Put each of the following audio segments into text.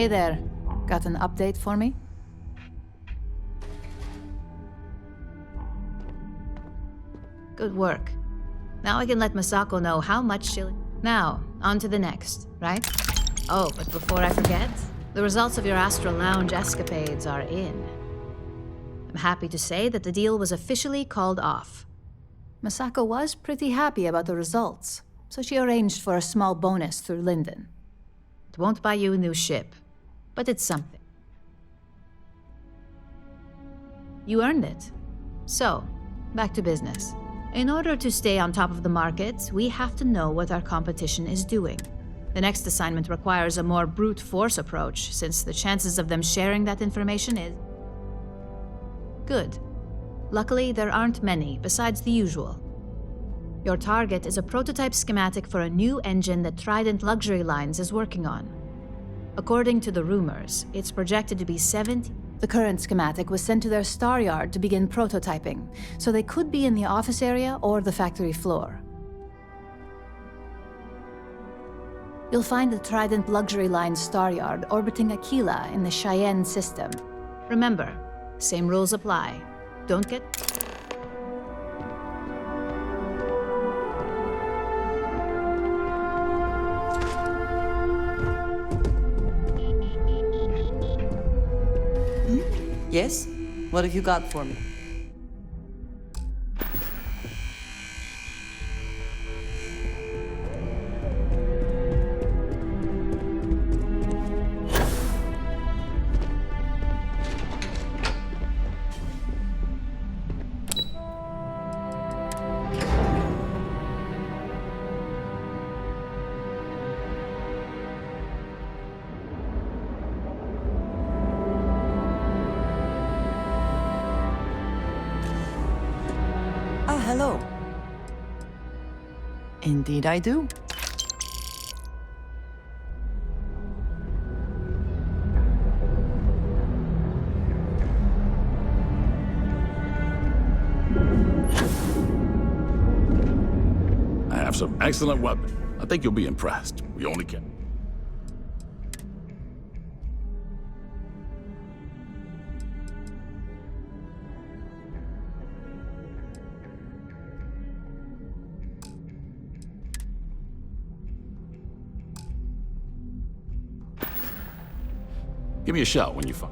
Hey there. Got an update for me? Good work. Now I can let Masako know how much she'll... Now, on to the next, right? Oh, but before I forget, the results of your Astral Lounge escapades are in. I'm happy to say that the deal was officially called off. Masako was pretty happy about the results, so she arranged for a small bonus through Linden. It won't buy you a new ship, but it's something. You earned it. So, back to business. In order to stay on top of the market, we have to know what our competition is doing. The next assignment requires a more brute force approach, since the chances of them sharing that information is... Good. Luckily, there aren't many, besides the usual. Your target is a prototype schematic for a new engine that Trident Luxury Lines is working on. According to the rumors, it's projected to be 70... The current schematic was sent to their star yard to begin prototyping, so they could be in the office area or the factory floor. You'll find the Trident Luxury Line star yard orbiting Aquila in the Cheyenne system. Remember, same rules apply. Don't get... Yes? What have you got for me? Hello. Indeed I do. I have some excellent weapon. I think you'll be impressed. We only can... Give me a shout when you find.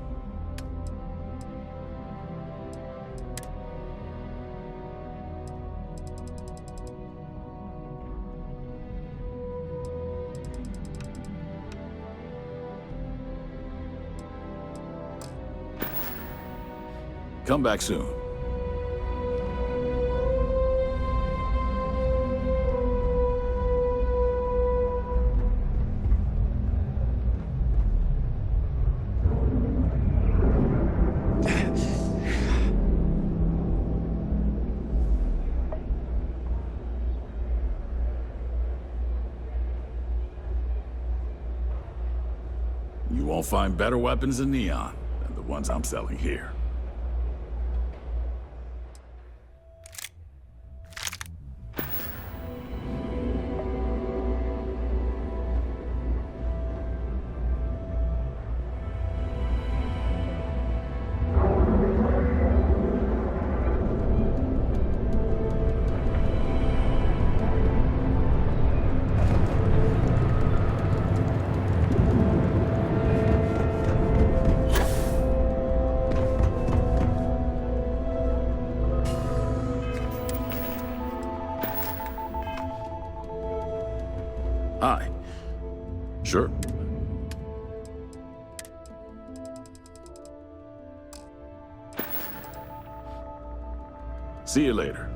Come back soon. You won't find better weapons in Neon than the ones I'm selling here. Hi. Sure. See you later.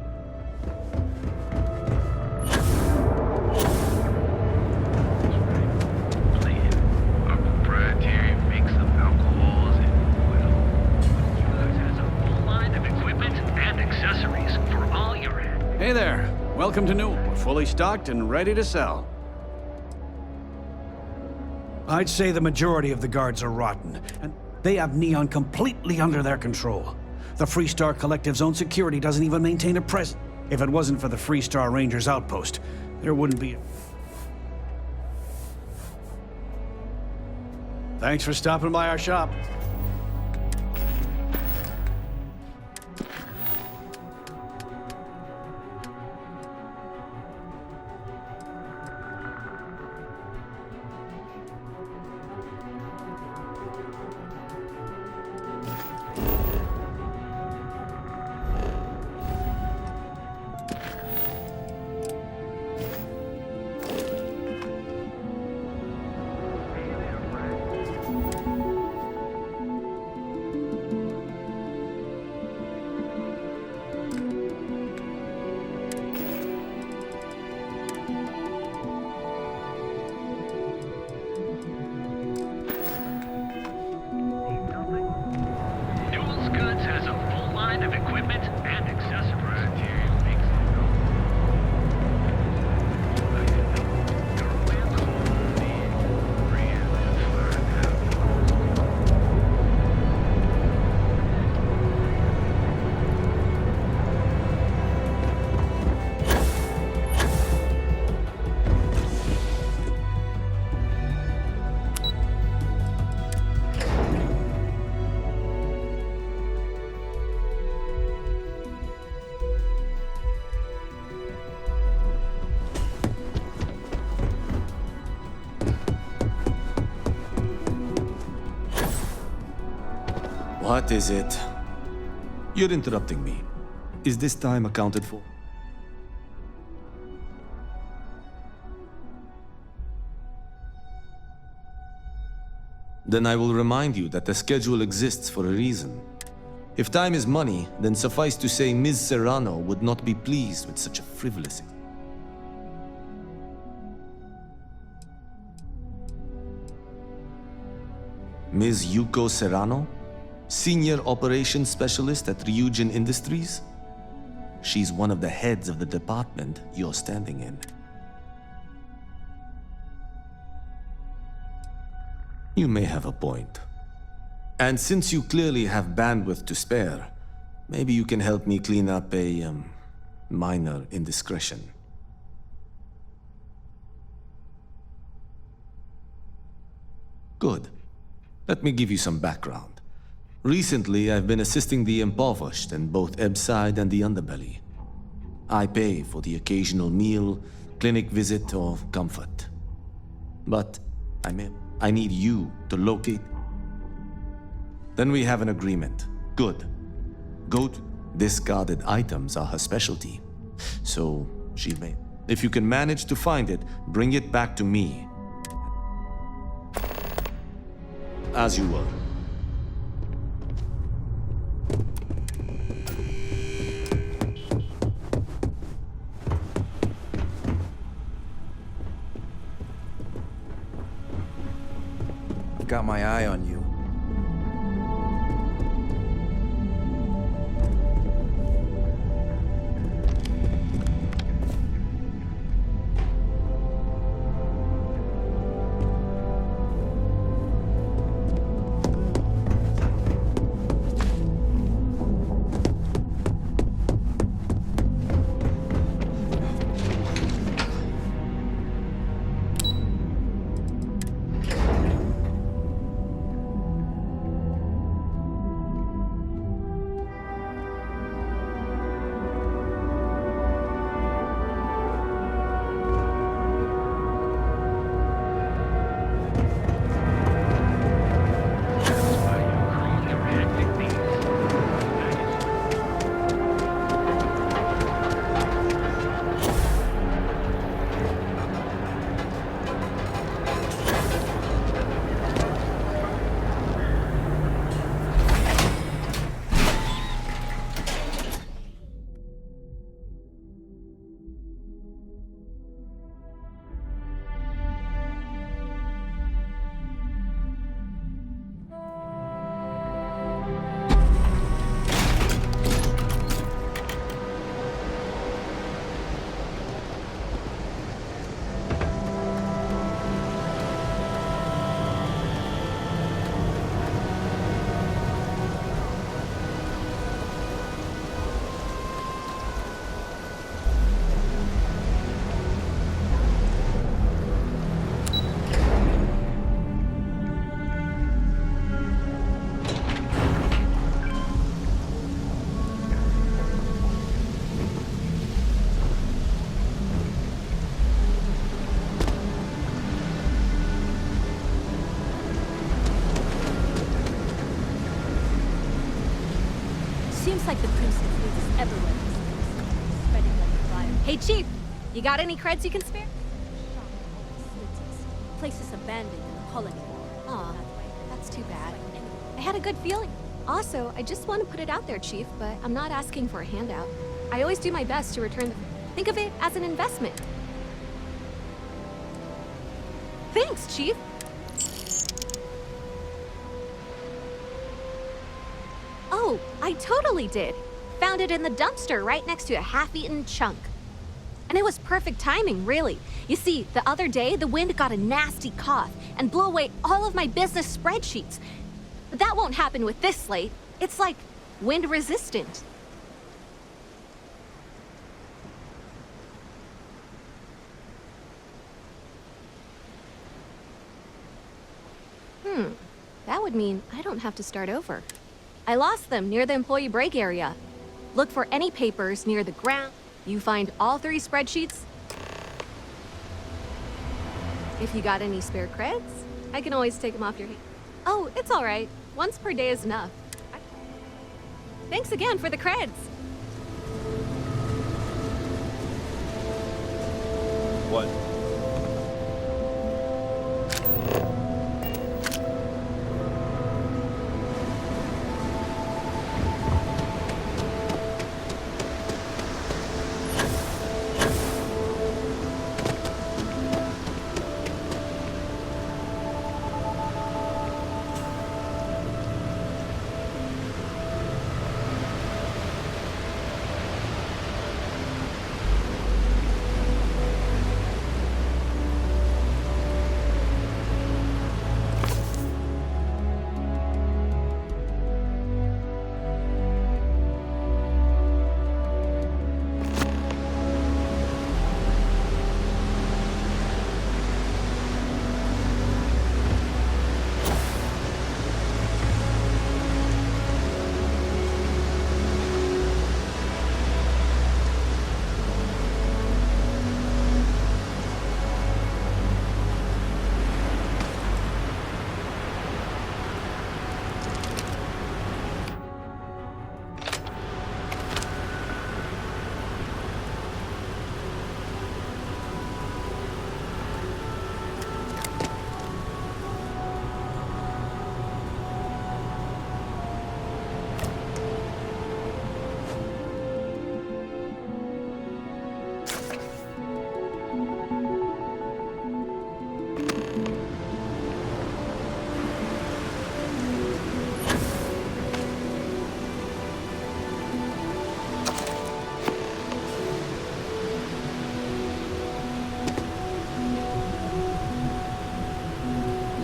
Our proprietary mix of alcohols and, well, you guys has a full line of equipment and accessories for all your... Hey there. Welcome to Newell. We're fully stocked and ready to sell. I'd say the majority of the guards are rotten, and they have Neon completely under their control. The Freestar Collective's own security doesn't even maintain a presence. If it wasn't for the Freestar Rangers outpost, there wouldn't be... Thanks for stopping by our shop. Newell's Goods has a full line of equipment and accessories. What is it? You're interrupting me. Is this time accounted for? Then I will remind you that the schedule exists for a reason. If time is money, then suffice to say Ms. Serrano would not be pleased with such a frivolous. Ms. Yuko Serrano? Senior Operations Specialist at Ryujin Industries? She's one of the heads of the department you're standing in. You may have a point. And since you clearly have bandwidth to spare, maybe you can help me clean up a, minor indiscretion. Good. Let me give you some background. Recently, I've been assisting the impoverished in both Ebbside and the underbelly. I pay for the occasional meal, clinic visit, or comfort. But I need you to locate. Then we have an agreement. Good. Discarded items are her specialty. So she may. If you can manage to find it, bring it back to me. As you were. I've got my eye on you. everywhere. Spreading like fire. Hey, Chief, you got any creds you can spare? Place is abandoned in the colony. Aw, that's too bad. I had a good feeling. Also, I just want to put it out there, Chief, but I'm not asking for a handout. I always do my best to return the... Think of it as an investment. Thanks, Chief. Oh, I totally did. Found it in the dumpster right next to a half-eaten chunk. And it was perfect timing, really. You see, the other day, the wind got a nasty cough and blew away all of my business spreadsheets. But that won't happen with this slate. It's like wind resistant. That would mean I don't have to start over. I lost them near the employee break area. Look for any papers near the ground. You find all 3 spreadsheets. If you got any spare creds, I can always take them off your hands. Oh, it's all right. Once per day is enough. Thanks again for the creds. What?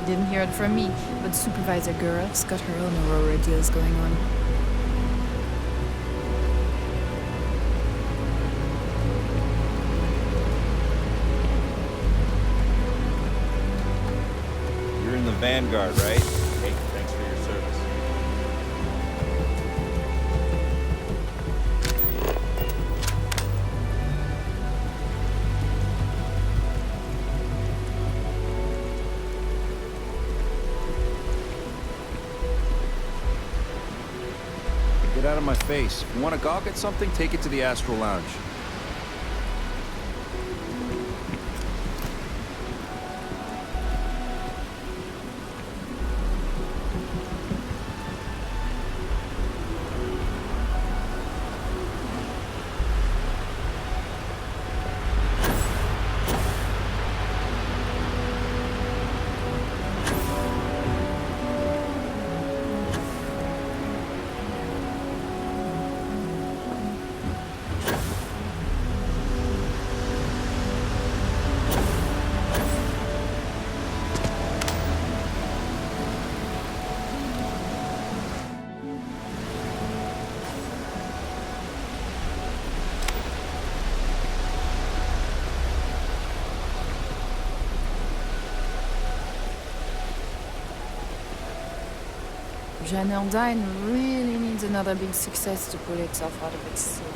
Didn't hear it from me, but Supervisor Gurev's got her own Aurora deals going on. You're in the Vanguard, right? Hey, thanks for your service. Get out of my face. If you want to gawk at something, take it to the Astral Lounge. Janerdine really needs another big success to pull itself out of its slump.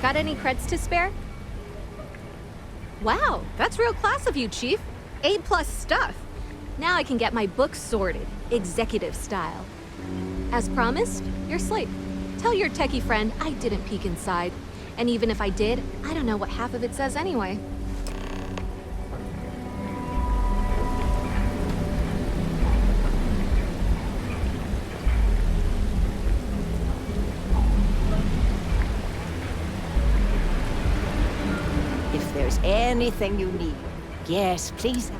Got any creds to spare? Wow, that's real class of you, Chief. A+ stuff. Now I can get my books sorted, executive style. As promised, your slate. Tell your techie friend I didn't peek inside. And even if I did, I don't know what half of it says anyway. If there's anything you need, yes, please.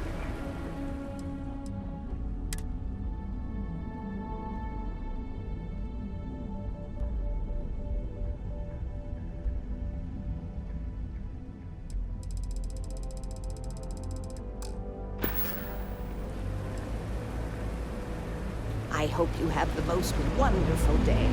I hope you have the most wonderful day.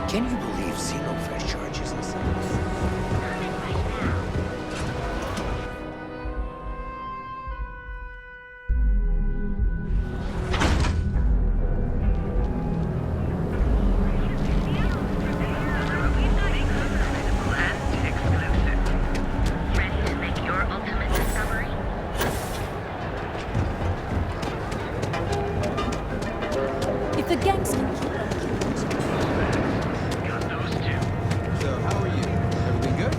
Can you believe Xenofresh charges us? If the gangster... So, how are you? Everything good?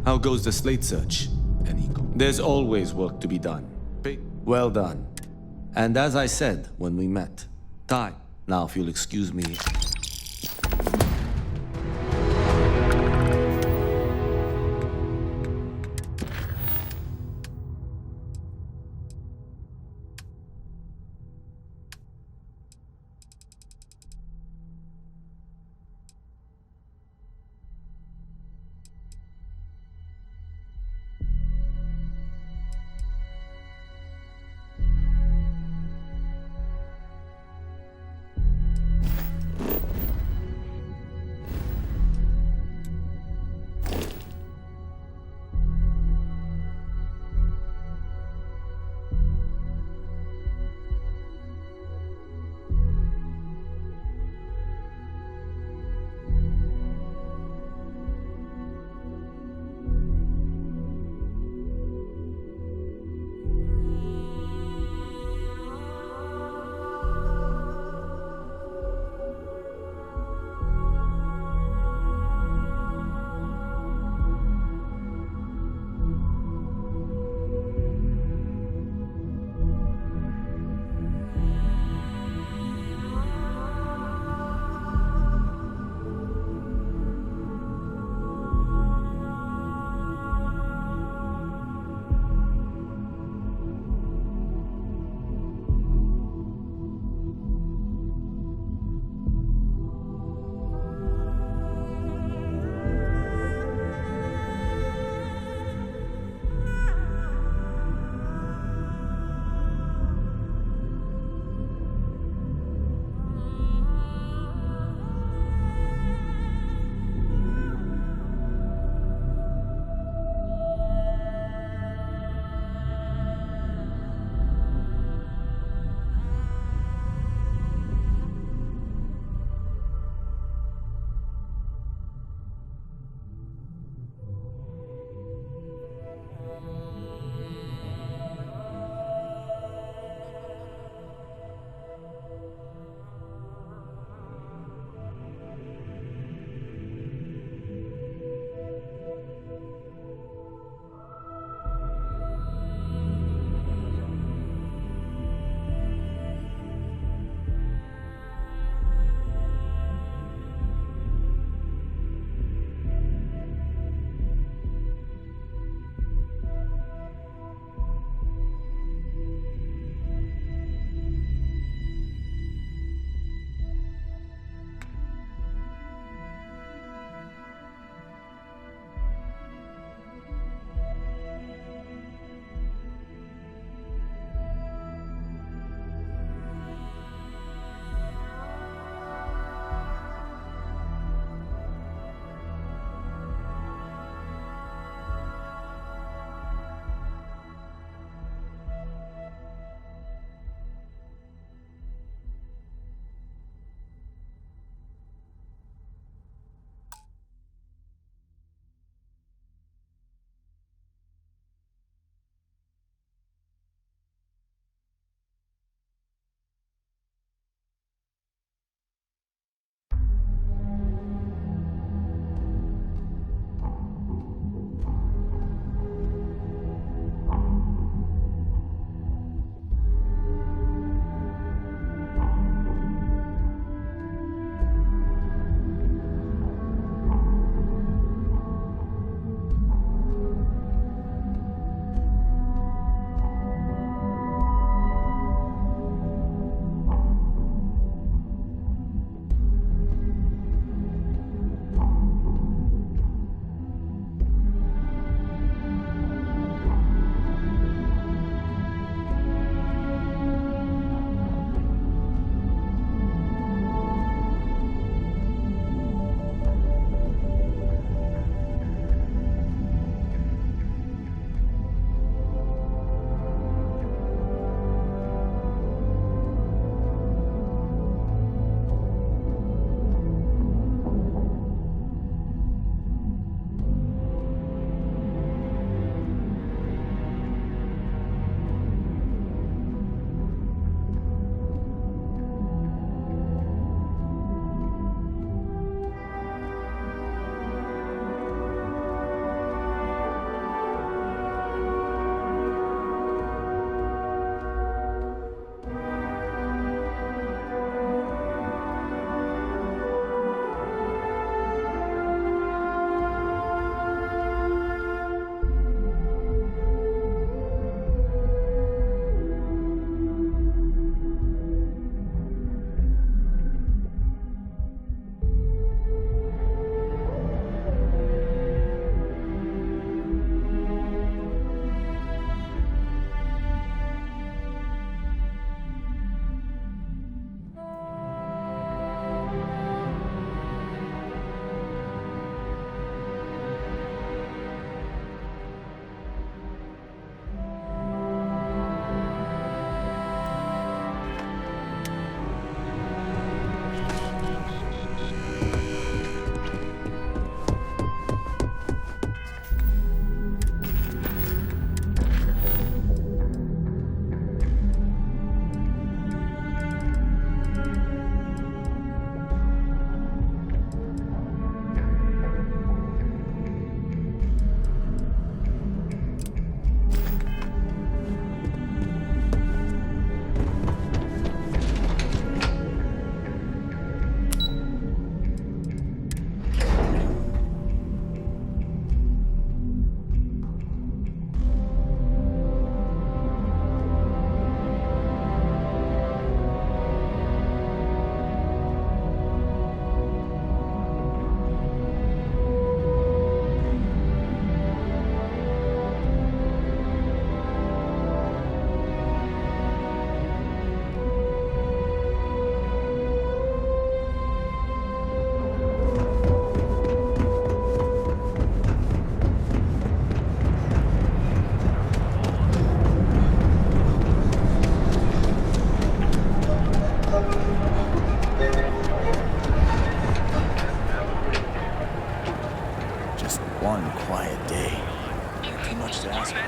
How goes the slate search, Eniko? There's always work to be done. Well done. And as I said when we met, time. Now, if you'll excuse me.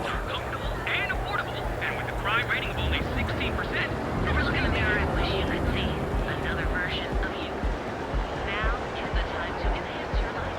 are comfortable and affordable, and with a crime rating of only 16%, never look in the mirror and wish you could see another version of you. Now is the time to enhance your life.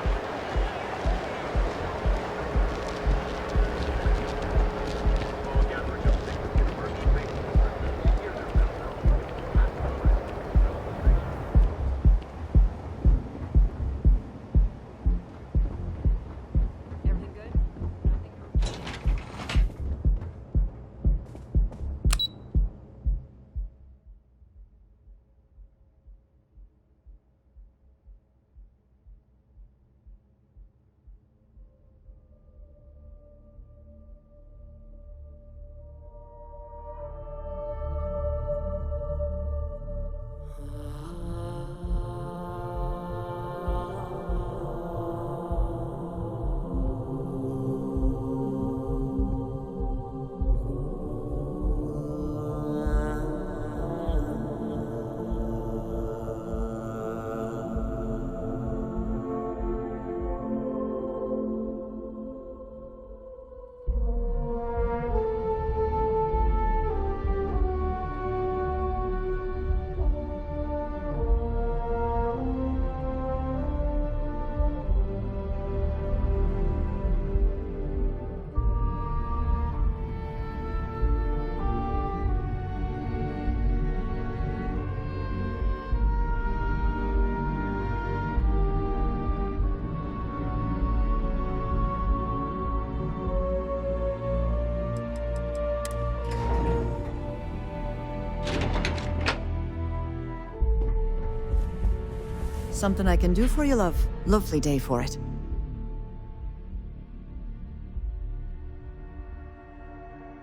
Something I can do for you, love. Lovely day for it.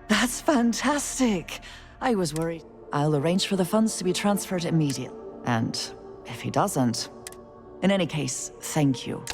That's fantastic. I was worried. I'll arrange for the funds to be transferred immediately. And if he doesn't... In any case, thank you.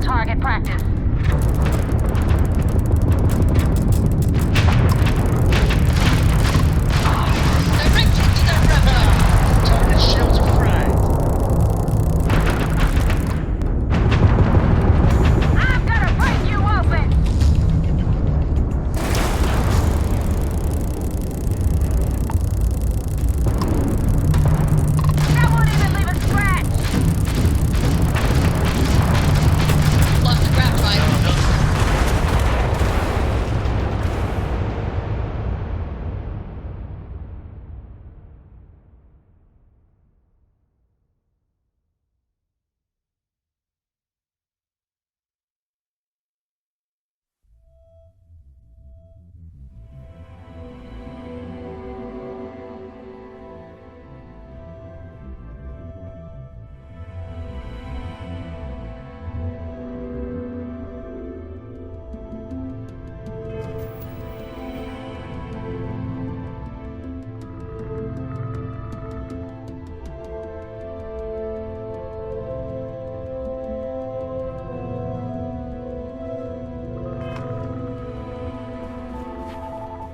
Target practice.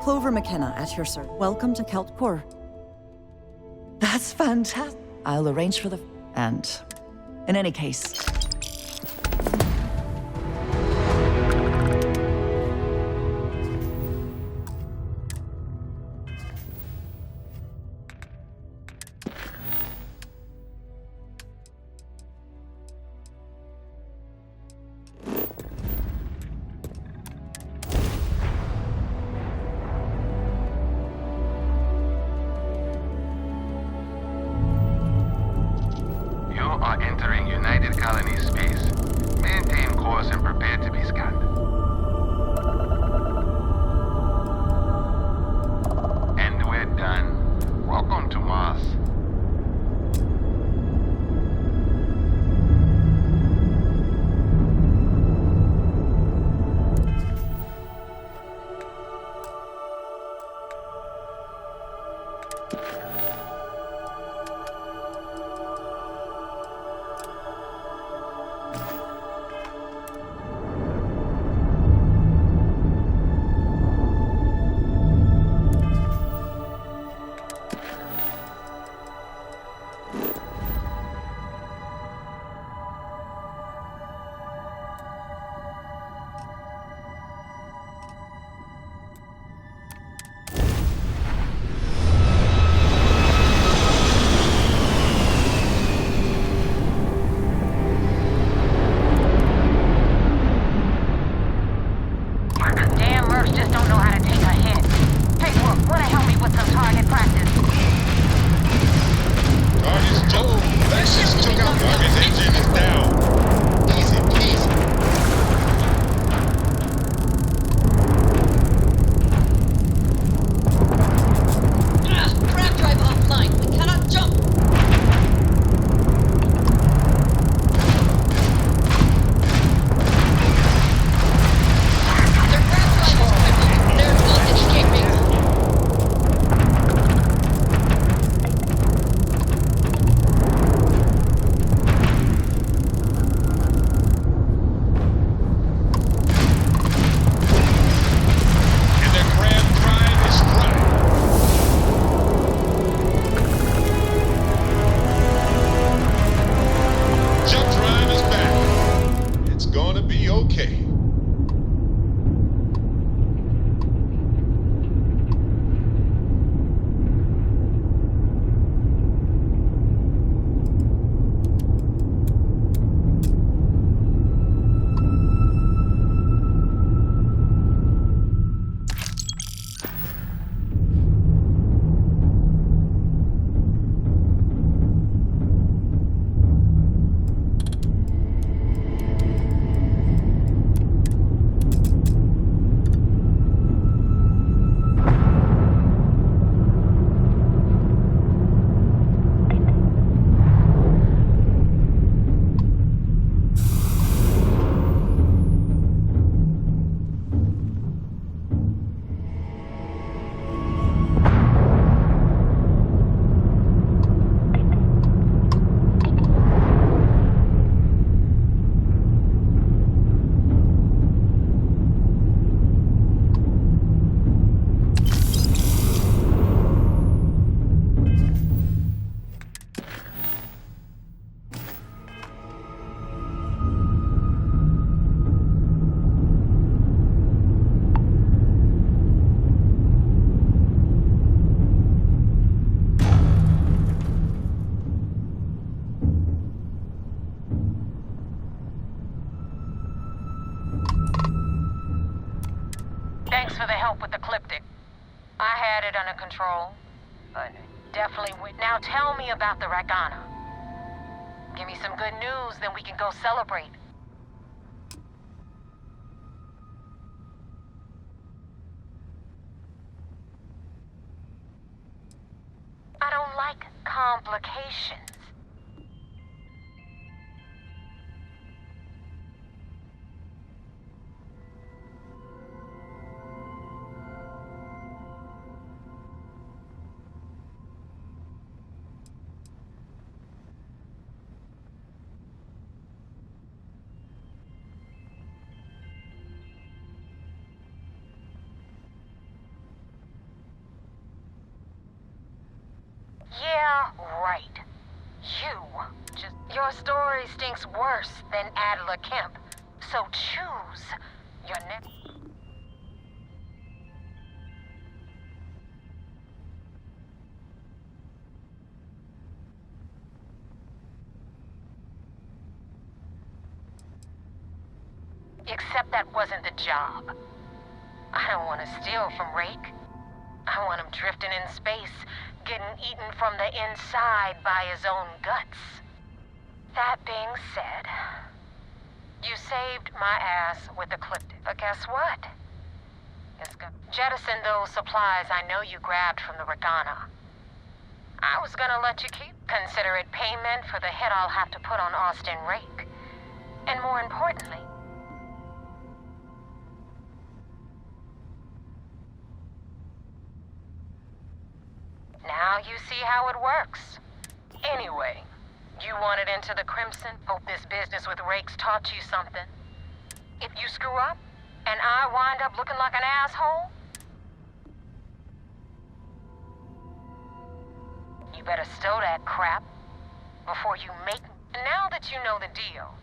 Clover McKenna at your service. Welcome to Kelt Core. That's fantastic. I'll arrange for the... And in any case... are entering United Colony space. Maintain course and prepare to be scanned. And we're done. Welcome to Mars. Thanks for the help with the Cliptic. I had it under control, but definitely went. Now tell me about the Rakana. Give me some good news, then we can go celebrate. I don't like complications. Yeah, right. Your story stinks worse than Adler Kemp. So choose your next... Except that wasn't the job. I don't want to steal from Rake. I want him drifting in space, getting eaten from the inside by his own guts. That being said, you saved my ass with the clip. But guess what? It's gonna jettison those supplies I know you grabbed from the Regana. I was gonna let you keep. Consider it payment for the hit I'll have to put on Austin Rake. And more importantly, now you see how it works. Anyway, you wanted into the Crimson? Hope this business with Rake's taught you something. If you screw up, and I wind up looking like an asshole, you better stow that crap before you make... And now that you know the deal,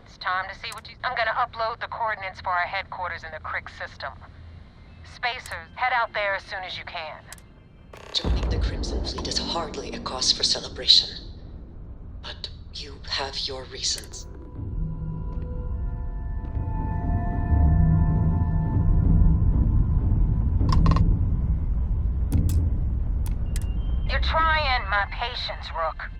it's time to see what you... I'm gonna upload the coordinates for our headquarters in the Crick system. Spacers, head out there as soon as you can. Joining the Crimson Fleet is hardly a cause for celebration. But you have your reasons. You're trying my patience, Rook.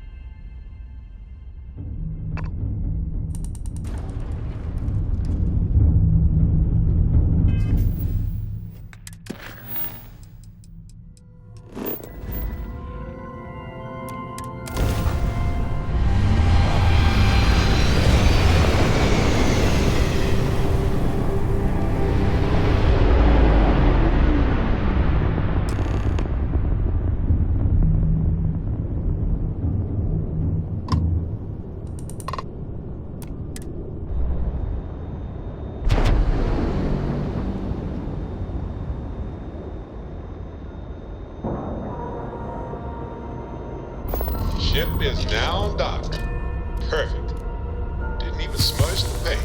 Ship is now docked. Perfect. Didn't even smudge the paint.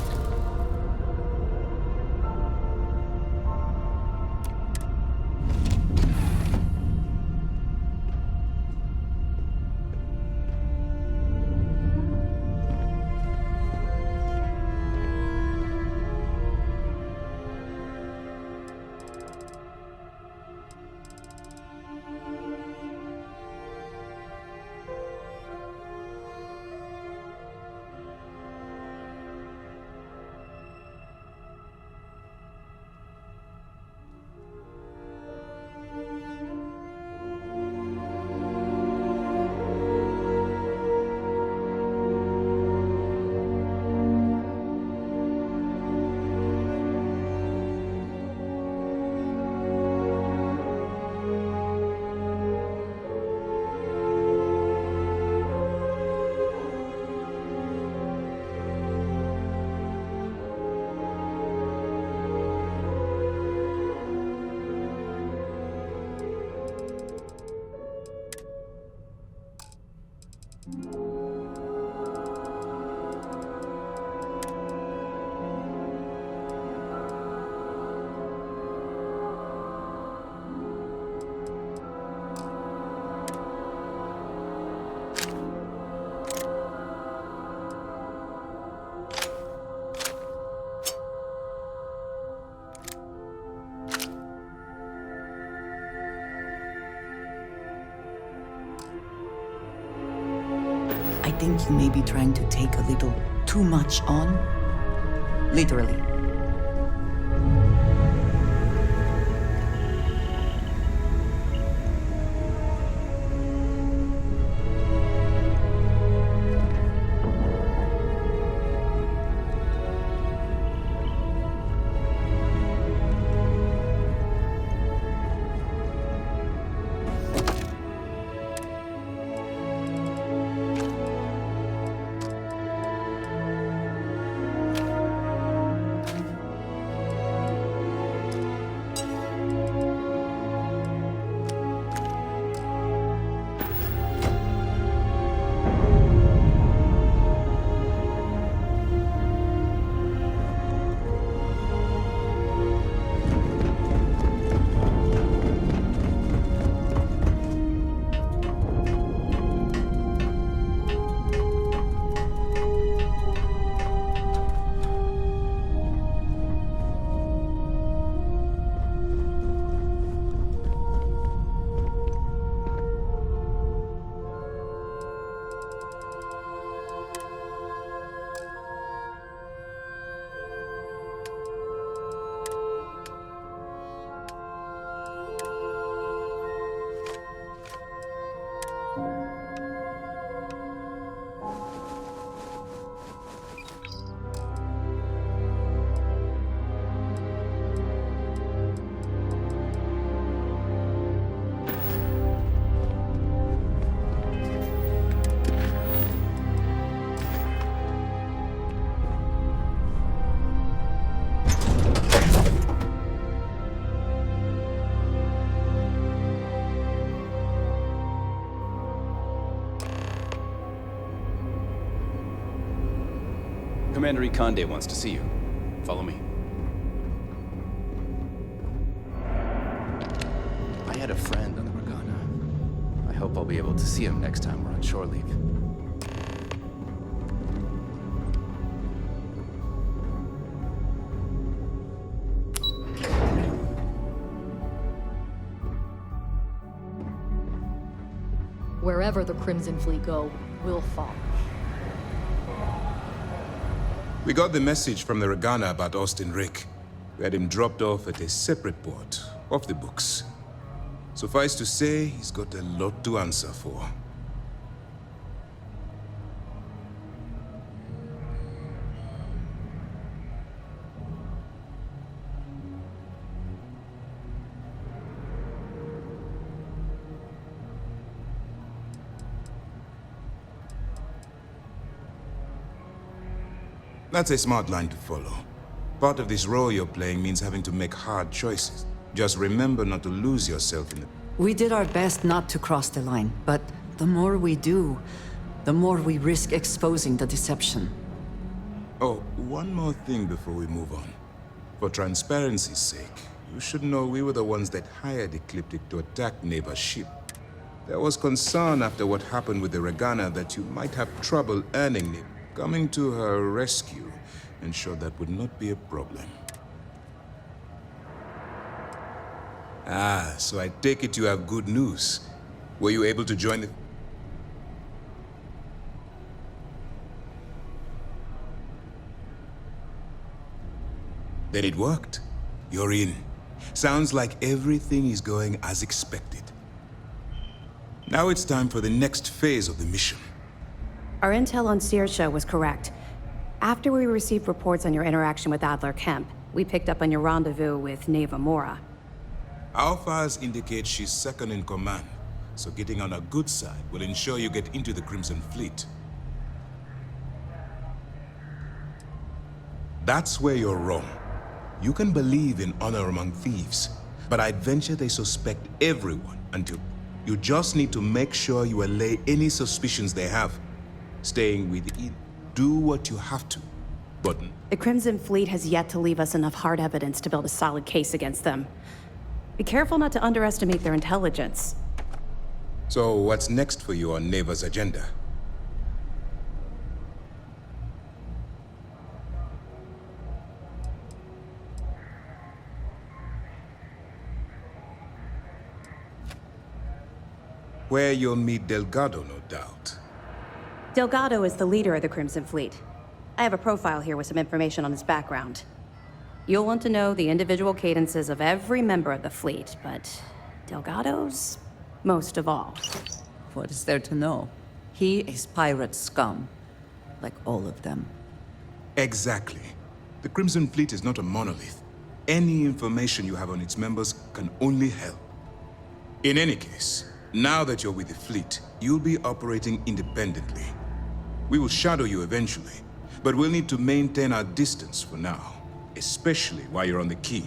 I think you may be trying to take a little too much on. Literally. Commander Ikonde wants to see you. Follow me. I had a friend on the Regana. I hope I'll be able to see him next time we're on shore leave. Wherever the Crimson Fleet go, we'll follow. We got the message from the Regana about Austin Rick. We had him dropped off at a separate port, off the books. Suffice to say, he's got a lot to answer for. That's a smart line to follow. Part of this role you're playing means having to make hard choices. Just remember not to lose yourself in it. We did our best not to cross the line, but the more we do, the more we risk exposing the deception. Oh, one more thing before we move on. For transparency's sake, you should know we were the ones that hired Ecliptic to attack Neva's ship. There was concern after what happened with the Regana that you might have trouble earning Neva. Coming to her rescue ensured that would not be a problem. Ah, so I take it you have good news. Were you able to join the... Then it worked. You're in. Sounds like everything is going as expected. Now it's time for the next phase of the mission. Our intel on Saoirse was correct. After we received reports on your interaction with Adler Kemp, we picked up on your rendezvous with Neva Mora. Our files indicate she's second in command, so getting on her good side will ensure you get into the Crimson Fleet. That's where you're wrong. You can believe in honor among thieves, but I'd venture they suspect everyone until... You just need to make sure you allay any suspicions they have. Staying within. Do what you have to. Button. The Crimson Fleet has yet to leave us enough hard evidence to build a solid case against them. Be careful not to underestimate their intelligence. So what's next for you on Neva's agenda? Where you'll meet Delgado, no doubt. Delgado is the leader of the Crimson Fleet. I have a profile here with some information on his background. You'll want to know the individual cadences of every member of the fleet, but Delgado's most of all. What is there to know? He is pirate scum, like all of them. Exactly. The Crimson Fleet is not a monolith. Any information you have on its members can only help. In any case, now that you're with the fleet, you'll be operating independently. We will shadow you eventually, but we'll need to maintain our distance for now, especially while you're on the quay.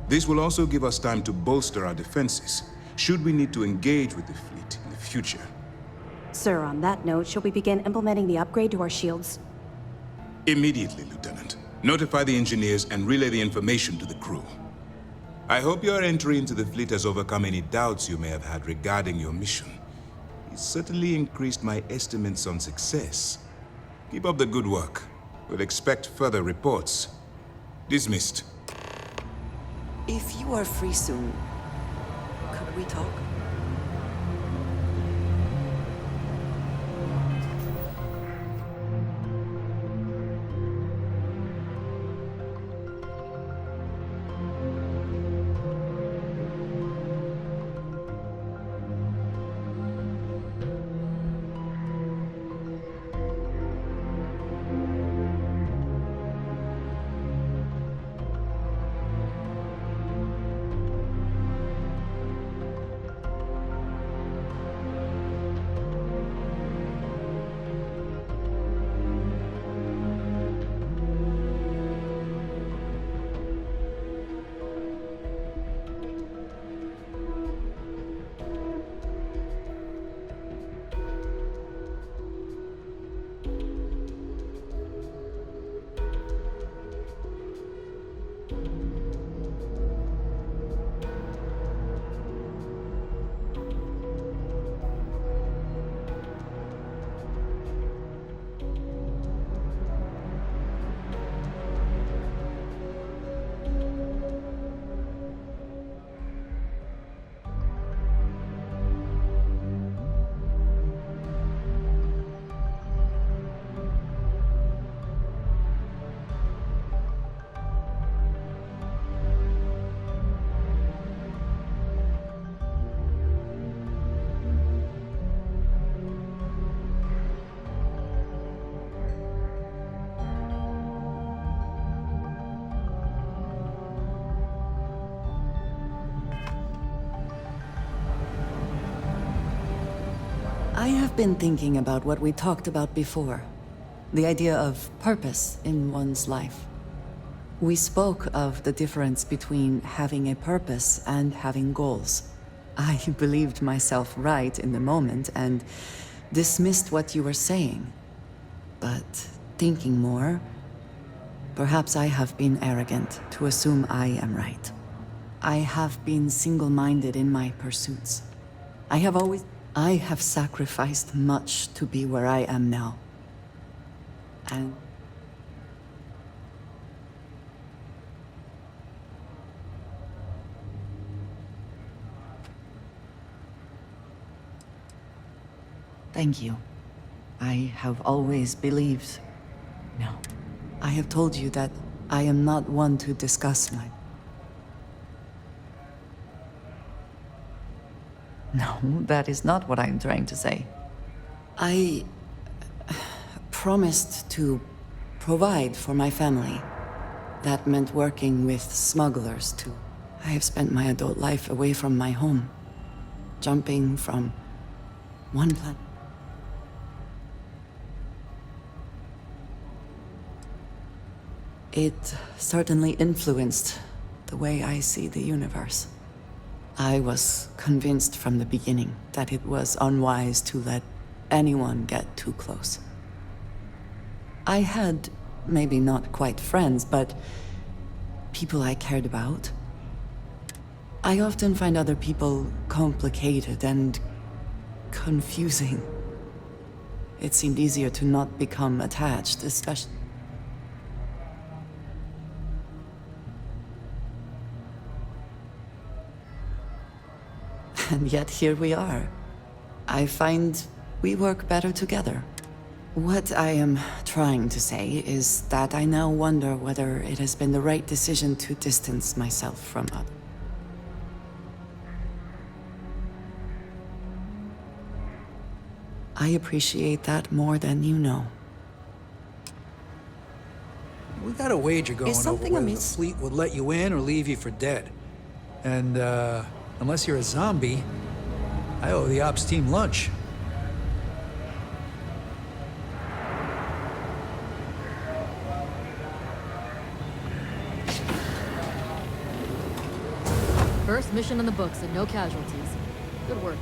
This will also give us time to bolster our defenses, should we need to engage with the fleet in the future. Sir, on that note, shall we begin implementing the upgrade to our shields? Immediately, Lieutenant. Notify the engineers and relay the information to the crew. I hope your entry into the fleet has overcome any doubts you may have had regarding your mission. It certainly increased my estimates on success. Keep up the good work. We'll expect further reports. Dismissed. If you are free soon, could we talk? I have been thinking about what we talked about before. The idea of purpose in one's life. We spoke of the difference between having a purpose and having goals. I believed myself right in the moment and dismissed what you were saying. But thinking more, perhaps I have been arrogant to assume I am right. I have been single-minded in my pursuits. I have sacrificed much to be where I am now. And thank you. I have always believed... No. I have told you that I am not one to discuss my... No, that is not what I'm trying to say. I promised to provide for my family. That meant working with smugglers too. I have spent my adult life away from my home, jumping from one planet. It certainly influenced the way I see the universe. I was convinced from the beginning that it was unwise to let anyone get too close. I had, maybe not quite friends, but people I cared about. I often find other people complicated and confusing. It seemed easier to not become attached, especially... And yet here we are. I find we work better together. What I am trying to say is that I now wonder whether it has been the right decision to distance myself from others. I appreciate that more than you know. We got a wager going over something whether the amiss? fleet would let you in or leave you for dead. And, unless you're a zombie, I owe the ops team lunch. First mission in the books and no casualties. Good work.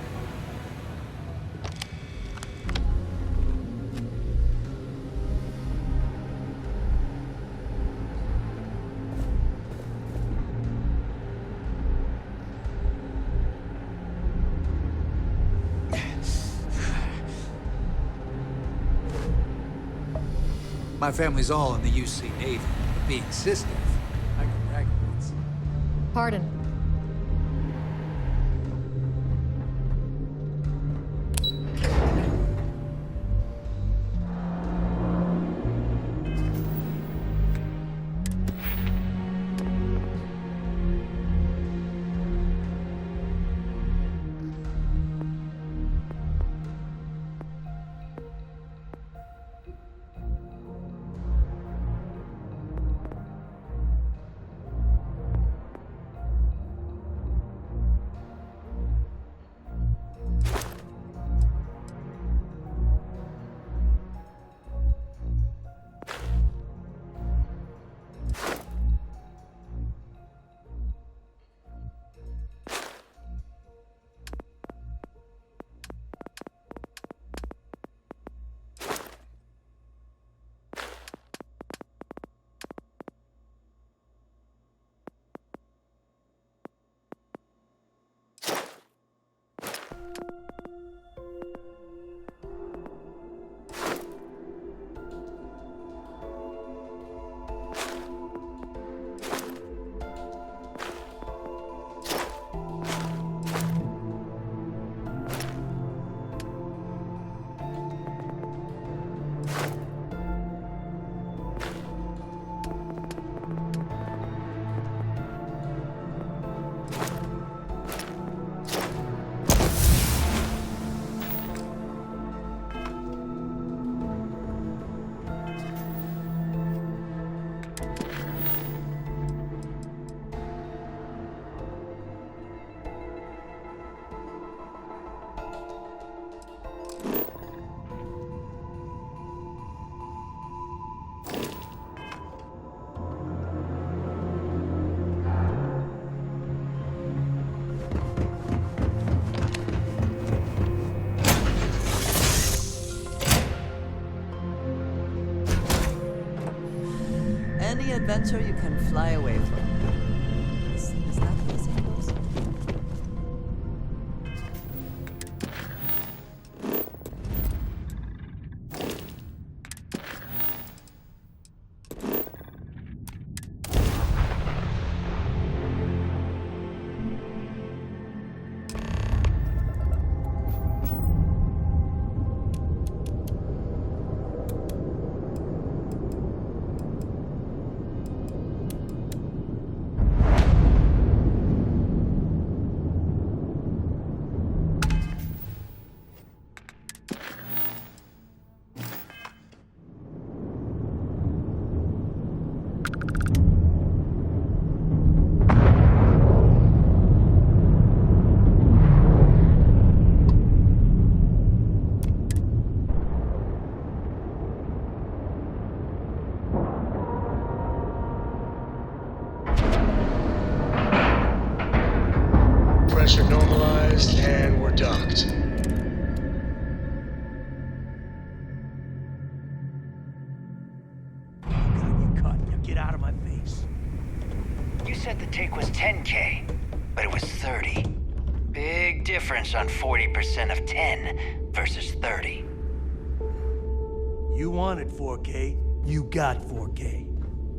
My family's all in the UC Navy. But being cis I can brag once. Pardon. any adventure you can fly away from. Is that how the saying goes? Pressure normalized, and we're docked. You cut. Now get out of my face. You said the take was 10K, but it was 30. Big difference on 40% of 10 versus 30. You wanted 4K, you got 4K.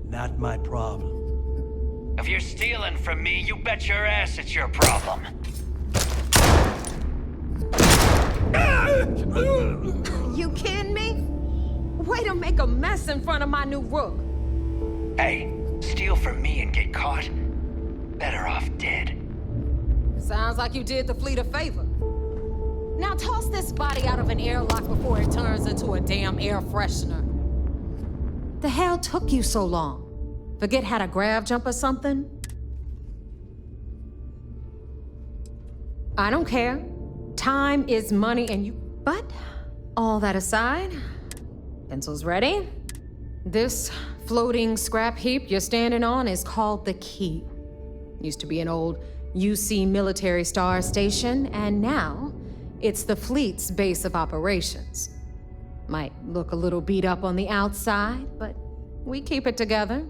Not my problem. If you're stealing from me, you bet your ass it's your problem. You kidding me? Way to make a mess in front of my new rook. Hey, steal from me and get caught? Better off dead. Sounds like you did the fleet a favor. Now toss this body out of an airlock before it turns into a damn air freshener. The hell took you so long? Forget how to grab jump or something? I don't care. Time is money and you... But, all that aside, pencils ready? This floating scrap heap you're standing on is called the Key. Used to be an old UC military star station, and now it's the fleet's base of operations. Might look a little beat up on the outside, but we keep it together.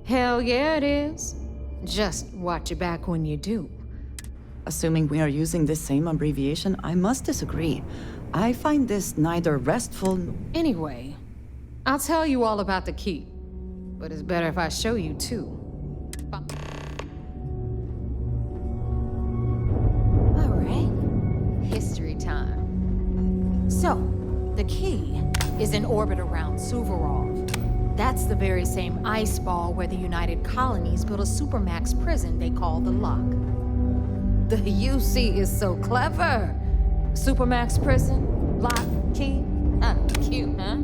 Hell yeah, it is. Just watch your back when you do. Assuming we are using this same abbreviation, I must disagree. I find this neither restful... Anyway, I'll tell you all about the Key. But it's better if I show you, too. All right. History time. So, the Key is in orbit around Suvorov. That's the very same ice ball where the United Colonies built a supermax prison they call the Lock. The UC is so clever. Supermax prison, Lock, Key. Cute, huh?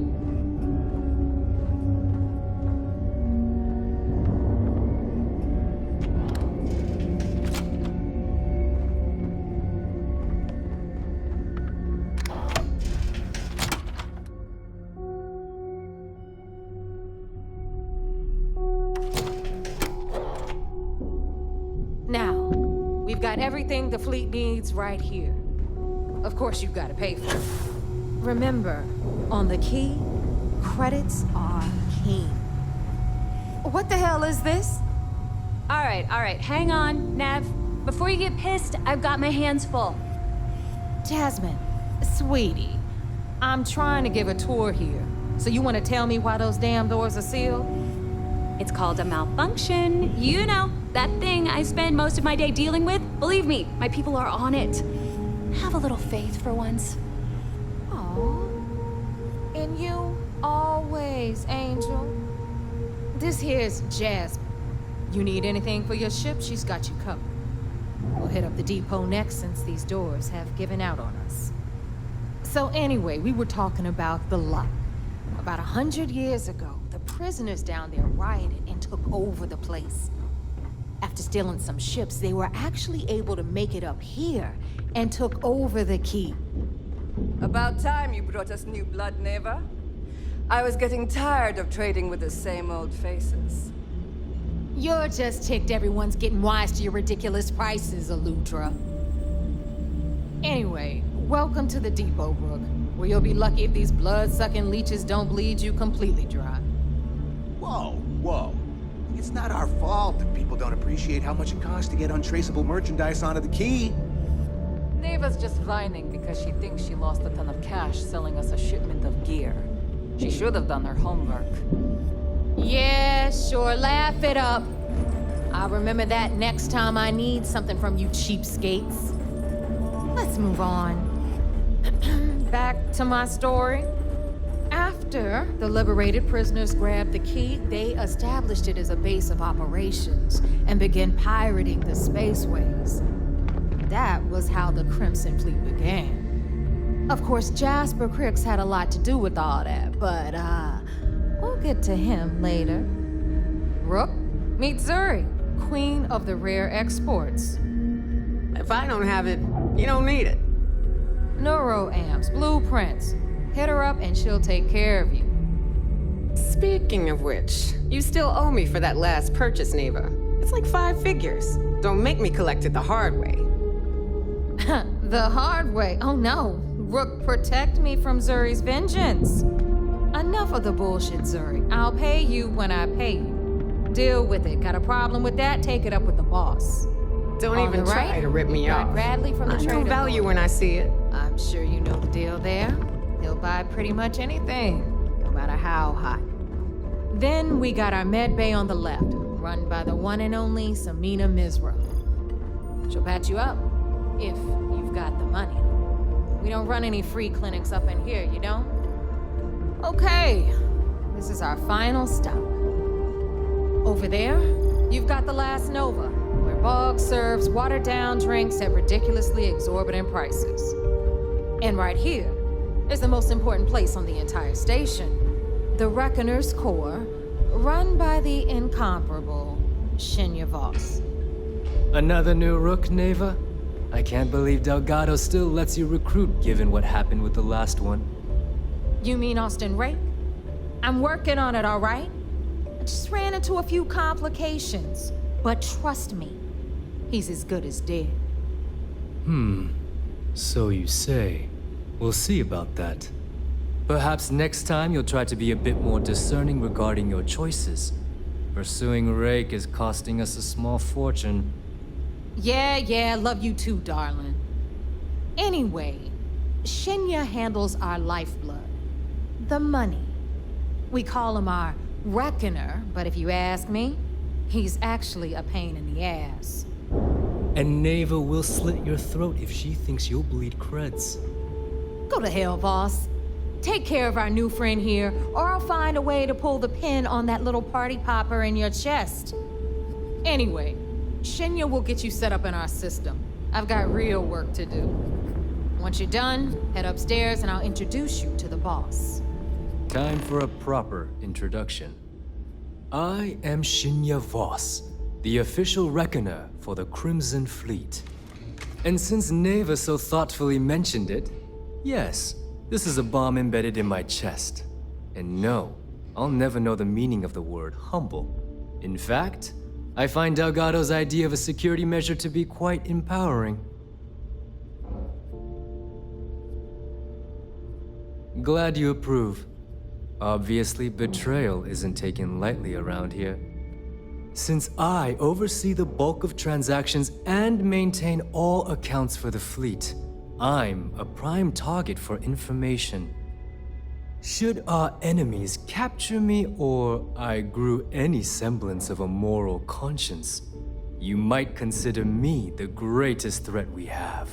We've got everything the fleet needs right here. Of course, you've got to pay for it. Remember, on the Key, credits are king. What the hell is this? All right, hang on, Nev. Before you get pissed, I've got my hands full. Jasmine, sweetie, I'm trying to give a tour here. So you want to tell me why those damn doors are sealed? It's called a malfunction. You know, that thing I spend most of my day dealing with. Believe me, my people are on it. Have a little faith for once. Aw. And you always, Angel. This here's Jasmine. You need anything for your ship, she's got you covered. We'll hit up the depot next since these doors have given out on us. So anyway, we were talking about the Lock. About 100 years ago, the prisoners down there rioted and took over the place. After stealing some ships, they were actually able to make it up here and took over the Key. About time you brought us new blood, Neva. I was getting tired of trading with the same old faces. You're just ticked everyone's getting wise to your ridiculous prices, Aludra. Anyway, welcome to the depot, Brooke. Well, you'll be lucky if these blood-sucking leeches don't bleed you completely dry. Whoa, whoa. It's not our fault that people don't appreciate how much it costs to get untraceable merchandise onto the key. Neva's just whining because she thinks she lost a ton of cash selling us a shipment of gear. She should have done her homework. Yeah, sure, laugh it up. I'll remember that next time I need something from you cheapskates. Let's move on. Back to my story. After the liberated prisoners grabbed the key, they established it as a base of operations and began pirating the spaceways. That was how the Crimson Fleet began. Of course, Jasper Cricks had a lot to do with all that, but we'll get to him later. Rook, meet Zuri, queen of the rare exports. If I don't have it, you don't need it. Neuroamps, blueprints. Hit her up and she'll take care of you. Speaking of which, you still owe me for that last purchase, Neva. It's like 5 figures. Don't make me collect it the hard way. The hard way? Oh no. Rook, protect me from Zuri's vengeance. Enough of the bullshit, Zuri. I'll pay you when I pay you. Deal with it. Got a problem with that? Take it up with the boss. Don't even try to rip me off. Bradley from the I Trader know value when I see it. I'm sure you know the deal there. He'll buy pretty much anything, no matter how hot. Then we got our med bay on the left, run by the one and only Samina Mizra. She'll patch you up, if you've got the money. We don't run any free clinics up in here, you don't? Okay, this is our final stop. Over there, you've got the Last Nova, where Bog serves watered-down drinks at ridiculously exorbitant prices. And right here is the most important place on the entire station, the Reckoner's Core, run by the incomparable Shinya Voss. Another new Rook, Neva? I can't believe Delgado still lets you recruit, given what happened with the last one. You mean Austin Rake? I'm working on it, all right? I just ran into a few complications. But trust me, he's as good as dead. So you say. We'll see about that. Perhaps next time you'll try to be a bit more discerning regarding your choices. Pursuing Rake is costing us a small fortune. Yeah, love you too, darling. Anyway, Shinya handles our lifeblood. The money. We call him our Reckoner, but if you ask me, he's actually a pain in the ass. And Neva will slit your throat if she thinks you'll bleed creds. Go to hell, boss. Take care of our new friend here, or I'll find a way to pull the pin on that little party popper in your chest. Anyway, Shinya will get you set up in our system. I've got real work to do. Once you're done, head upstairs and I'll introduce you to the boss. Time for a proper introduction. I am Shinya Voss, the official reckoner for the Crimson Fleet. And since Neva so thoughtfully mentioned it, yes, this is a bomb embedded in my chest. And no, I'll never know the meaning of the word humble. In fact, I find Delgado's idea of a security measure to be quite empowering. Glad you approve. Obviously, betrayal isn't taken lightly around here. Since I oversee the bulk of transactions and maintain all accounts for the fleet, I'm a prime target for information. Should our enemies capture me or I grew any semblance of a moral conscience, you might consider me the greatest threat we have.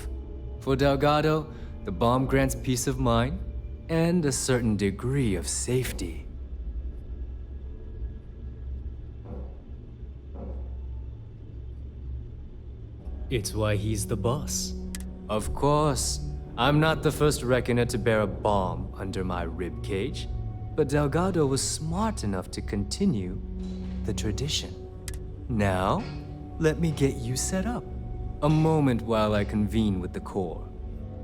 For Delgado, the bomb grants peace of mind and a certain degree of safety. It's why he's the boss. Of course, I'm not the first reckoner to bear a bomb under my ribcage, but Delgado was smart enough to continue the tradition. Now, let me get you set up. A moment while I convene with the core.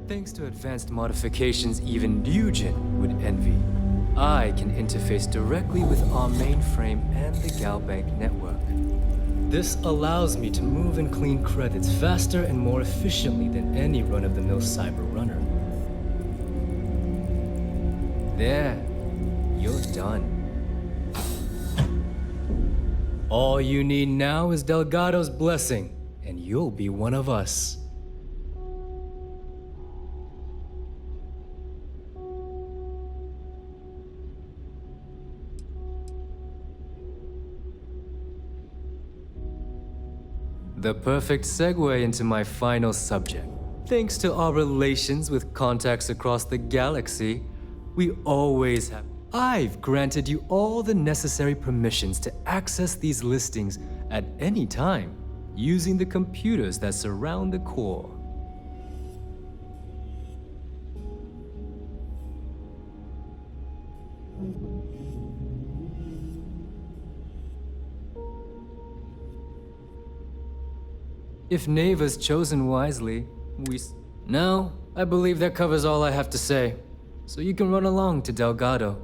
Thanks to advanced modifications even Nugent would envy, I can interface directly with our mainframe and the Galbank network. This allows me to move and clean credits faster and more efficiently than any run-of-the-mill cyber runner. There, you're done. All you need now is Delgado's blessing, and you'll be one of us. The perfect segue into my final subject. Thanks to our relations with contacts across the galaxy, we always have. I've granted you all the necessary permissions to access these listings at any time, using the computers that surround the core. If Neva's chosen wisely, Now, I believe that covers all I have to say, so you can run along to Delgado.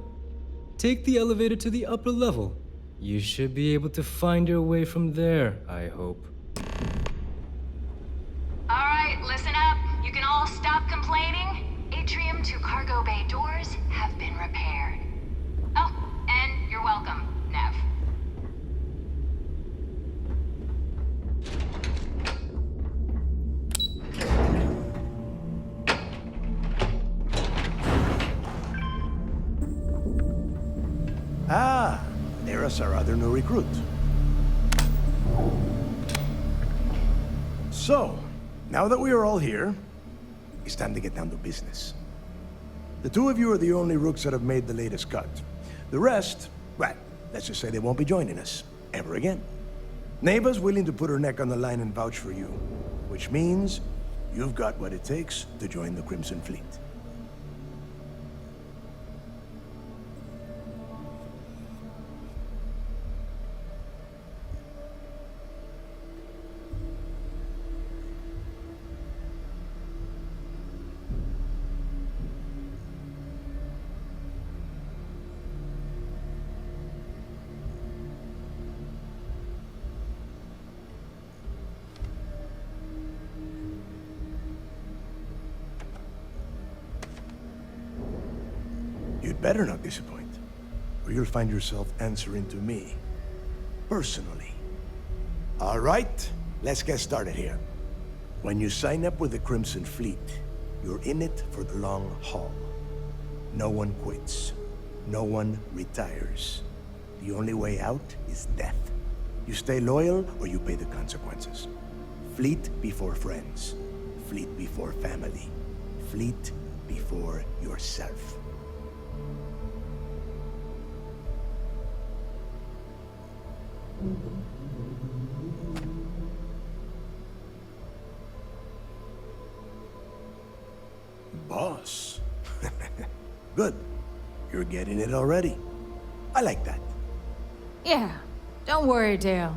Take the elevator to the upper level. You should be able to find your way from there, I hope. Alright, listen up. You can all stop complaining. Atrium to cargo bay doors have been repaired. Oh, and you're welcome, Nev. Ah, there's our other new recruit. So, now that we are all here, it's time to get down to business. The two of you are the only rooks that have made the latest cut. The rest, well, let's just say they won't be joining us ever again. Neva's willing to put her neck on the line and vouch for you, which means you've got what it takes to join the Crimson Fleet. You'd better not disappoint, or you'll find yourself answering to me, personally. All right, let's get started here. When you sign up with the Crimson Fleet, you're in it for the long haul. No one quits. No one retires. The only way out is death. You stay loyal, or you pay the consequences. Fleet before friends. Fleet before family. Fleet before yourself. Boss. Good. You're getting it already. I like that. Yeah, don't worry, Dale.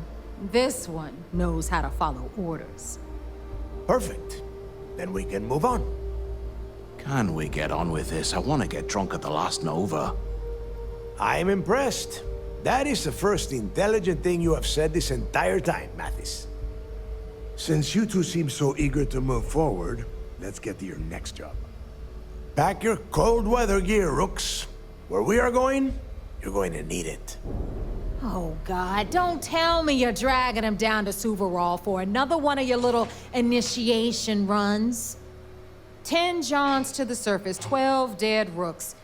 This one knows how to follow orders. Perfect. Then we can move on. Can we get on with this? I want to get drunk at the last Nova. I'm impressed. That is the first intelligent thing you have said this entire time, Mathis. Since you two seem so eager to move forward, let's get to your next job. Pack your cold weather gear, Rooks. Where we are going, you're going to need it. Oh, God, don't tell me you're dragging him down to Suvarol for another one of your little initiation runs. 10 Johns to the surface, 12 dead Rooks.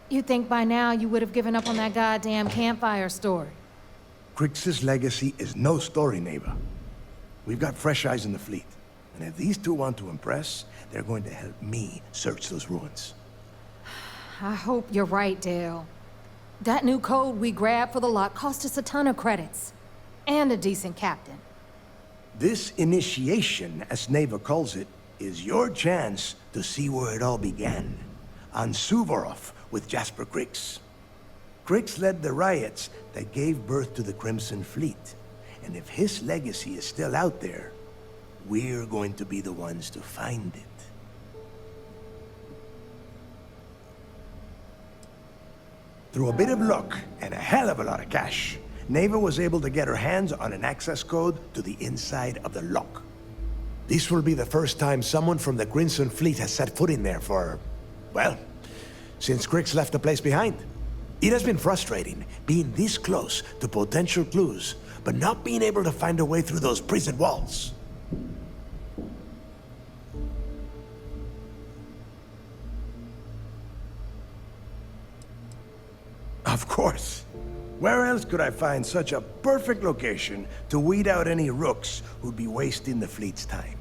You'd think by now you would have given up on that goddamn campfire story. Crix's legacy is no story, Neva. We've got fresh eyes in the fleet. And if these two want to impress, they're going to help me search those ruins. I hope you're right, Dale. That new code we grabbed for the lot cost us a ton of credits. And a decent captain. This initiation, as Neva calls it, is your chance to see where it all began. On Suvorov with Jasper Crix. Crix led the riots that gave birth to the Crimson Fleet. And if his legacy is still out there, we're going to be the ones to find it. Through a bit of luck and a hell of a lot of cash, Neva was able to get her hands on an access code to the inside of the lock. This will be the first time someone from the Crimson Fleet has set foot in there for, well, since Crix left the place behind. It has been frustrating being this close to potential clues, but not being able to find a way through those prison walls. Of course. Where else could I find such a perfect location to weed out any rooks who'd be wasting the fleet's time?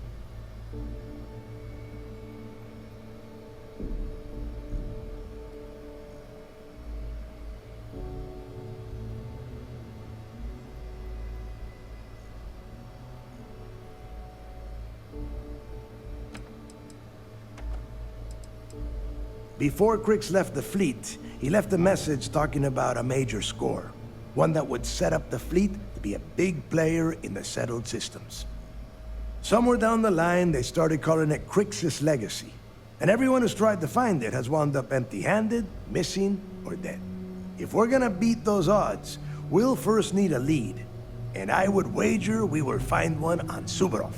Before Crix left the fleet, he left a message talking about a major score. One that would set up the fleet to be a big player in the settled systems. Somewhere down the line, they started calling it Crix's Legacy. And everyone who's tried to find it has wound up empty-handed, missing, or dead. If we're gonna beat those odds, we'll first need a lead. And I would wager we will find one on Suvorov.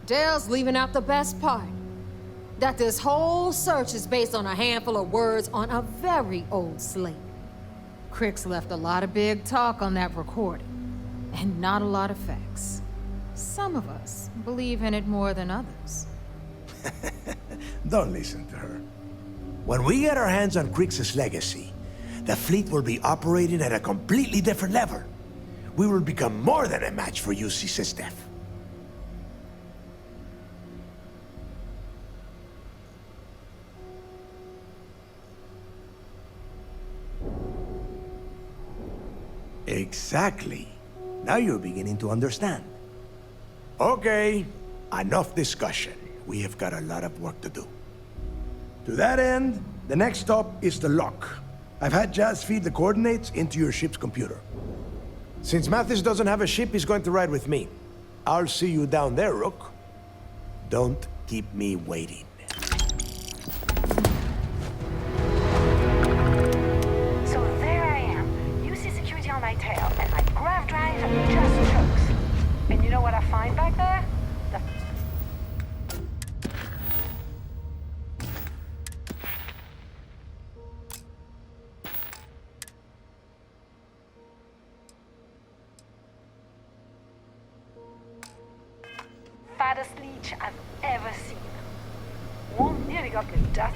Dale's leaving out the best part. That this whole search is based on a handful of words on a very old slate. Crix left a lot of big talk on that recording, and not a lot of facts. Some of us believe in it more than others. Don't listen to her. When we get our hands on Crix's Legacy, the fleet will be operating at a completely different level. We will become more than a match for UC Sistef. Exactly. Now you're beginning to understand. Okay, enough discussion. We have got a lot of work to do. To that end, the next stop is the lock. I've had Jazz feed the coordinates into your ship's computer. Since Mathis doesn't have a ship, he's going to ride with me. I'll see you down there, Rook. Don't keep me waiting. So there I am. You see security on my tail, and my grav drive just chokes. And you know what I find back there? The fattest leech I've ever seen. One nearly got me death.